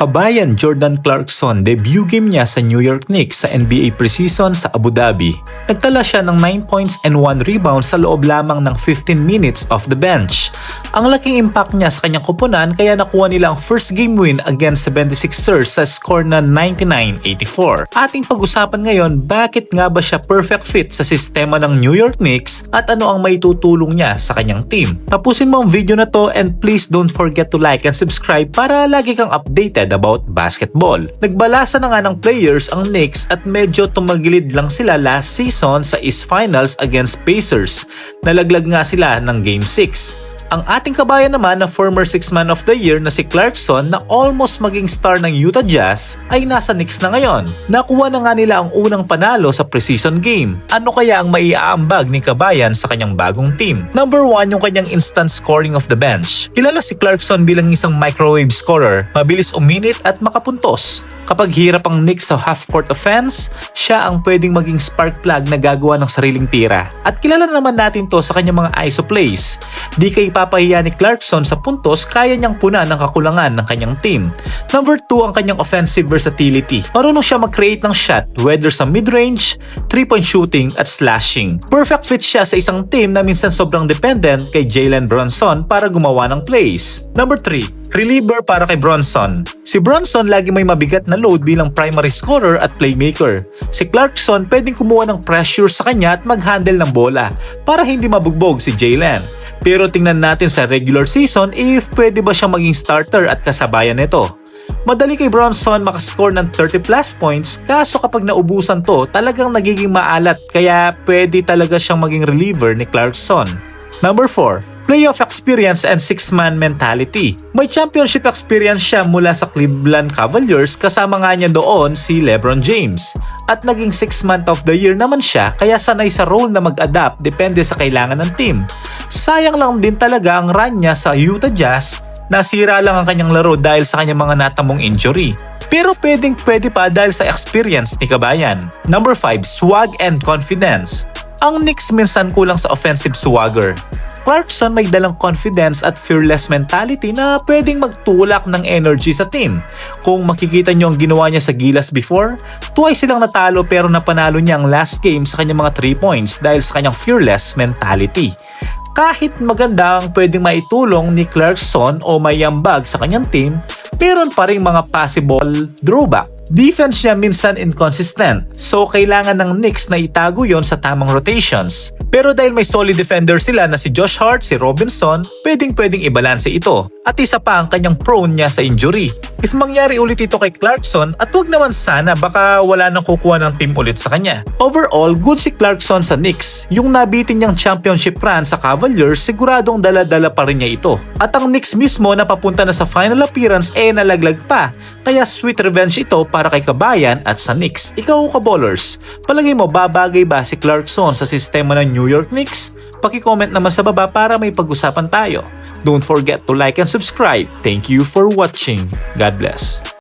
Kabayan Jordan Clarkson, debut game niya sa New York Knicks sa NBA preseason sa Abu Dhabi. Nagtala siya ng 9 points and 1 rebound sa loob lamang ng 15 minutes off the bench. Ang laking impact niya sa kanyang koponan kaya nakuha nila ang first game win against 76ers sa score na 99-84. Ating pag-usapan ngayon, bakit nga ba siya perfect fit sa sistema ng New York Knicks at ano ang maitutulong niya sa kanyang team. Tapusin mo ang video na to and please don't forget to like and subscribe para lagi kang updated about basketball. Nagbalasa na nga ng players ang Knicks at medyo tumagilid lang sila last season sa East Finals against Pacers. Nalaglag nga sila ng Game 6. Ang ating kabayan naman na former 6th Man of the Year na si Clarkson na almost maging star ng Utah Jazz ay nasa Knicks na ngayon. Nakuha na nga nila ang unang panalo sa preseason game. Ano kaya ang maiaambag ni kabayan sa kanyang bagong team? Number 1, yung kanyang instant scoring of the bench. Kilala si Clarkson bilang isang microwave scorer, mabilis uminit at makapuntos. Kapag hirap ang Knicks sa half-court offense, siya ang pwedeng maging spark plug na gagawa ng sariling tira. At kilala naman natin to sa kanyang mga ISO plays. Di kay papahiya ni Clarkson sa puntos, kaya niyang punan ang kakulangan ng kanyang team. Number 2, ang kanyang offensive versatility. Marunong siya mag-create ng shot, whether sa mid-range, 3-point shooting at slashing. Perfect fit siya sa isang team na minsan sobrang dependent kay Jalen Brunson para gumawa ng plays. Number 3, reliever para kay Brunson. Si Brunson lagi may mabigat na load bilang primary scorer at playmaker. Si Clarkson pwedeng kumuha ng pressure sa kanya at mag-handle ng bola para hindi mabugbog si Jalen. Pero tingnan natin sa regular season if pwede ba siyang maging starter at kasabayan nito. Madali kay Brunson makascore ng 30 plus points, kaso kapag naubusan to talagang nagiging maalat kaya pwede talaga siyang maging reliever ni Clarkson. Number 4, playoff experience and 6-man mentality. May championship experience siya mula sa Cleveland Cavaliers, kasama nga niya doon si LeBron James. At naging 6th-man of the year naman siya kaya sanay sa role na mag-adapt depende sa kailangan ng team. Sayang lang din talaga ang run niya sa Utah Jazz, nasira lang ang kanyang laro dahil sa kanyang mga natamong injury. Pero pwede pa dahil sa experience ni kabayan. Number 5, swag and confidence. Ang Knicks minsan kulang sa offensive swagger. Clarkson may dalang confidence at fearless mentality na pwedeng magtulak ng energy sa team. Kung makikita nyo ang ginawa niya sa Gilas before, twice silang natalo pero napanalo niya ang last game sa kanyang mga 3 points dahil sa kanyang fearless mentality. Kahit maganda ang pwedeng maitulong ni Clarkson o mayambag sa kanyang team, meron pa ring mga possible drawback. Defense niya minsan inconsistent, so kailangan ng Knicks na itago yon sa tamang rotations. Pero dahil may solid defender sila na si Josh Hart, si Robinson, pwedeng ibalanse ito. At isa pa ang kanyang prone niya sa injury. If mangyari ulit ito kay Clarkson, at wag naman sana baka wala nang kukuha ng team ulit sa kanya. Overall, good si Clarkson sa Knicks. Yung nabitin niyang championship run sa Cavaliers, siguradong dala-dala pa rin niya ito. At ang Knicks mismo na papunta na sa final appearance nalaglag pa. Kaya sweet revenge ito para kay kabayan at sa Knicks. Ikaw ka-ballers, palagay mo babagay ba si Clarkson sa sistema ng New York Knicks? Paki-comment naman sa baba para may pag-usapan tayo. Don't forget to like and subscribe. Thank you for watching. God bless.